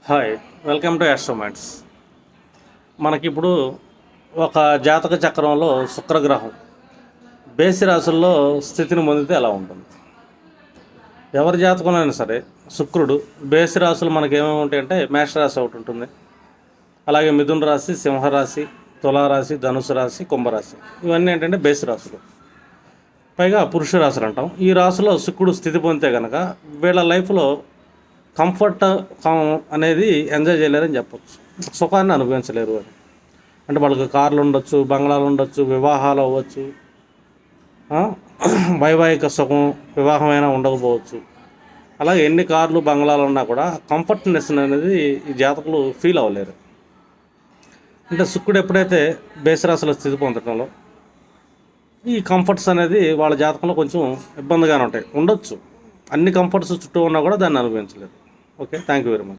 Hi, welcome to యాస్ట్రోమాట్స్. మనకిప్పుడు ఒక జాతక చక్రంలో శుక్రగ్రహం బేసి రాశుల్లో స్థితిని పొందితే ఎలా ఉంటుంది? ఎవరి జాతకంలో సరే శుక్రుడు బేసి రాశులు మనకి ఏమేమి ఉంటాయంటే మేష రాశి ఒకటి ఉంటుంది, అలాగే మిథున రాశి, సింహరాశి, తులారాశి, ధనుసు రాశి, కుంభరాశి. ఇవన్నీ ఏంటంటే బేసి రాశులు, పైగా పురుష రాశులు అంటాం. ఈ రాశిలో శుక్రుడు స్థితి పొందితే కనుక వీళ్ళ లైఫ్లో కంఫర్ట్ అనేది ఎంజాయ్ చేయలేరని చెప్పచ్చు. సుఖాన్ని అనుభవించలేరు అని అంటే వాళ్ళకి కార్లు ఉండొచ్చు, బంగ్లాలు ఉండొచ్చు, వివాహాలు అవ్వచ్చు, వైవాహిక సుఖం వివాహమైనా ఉండకపోవచ్చు. అలాగే ఎన్ని కార్లు బంగ్లాలు ఉన్నా కూడా కంఫర్ట్నెస్ అనేది ఈ జాతకులు ఫీల్ అవ్వలేరు. అంటే శుక్రుడు ఎప్పుడైతే బేసరాశిలో స్థితి పొందడంలో ఈ కంఫర్ట్స్ అనేది వాళ్ళ జాతకంలో కొంచెం ఇబ్బందిగానే ఉంటాయి. ఉండొచ్చు, అన్ని కంఫర్ట్స్ చుట్టూ ఉన్నా కూడా దాన్ని అనుభవించలేరు. Okay, thank you very much.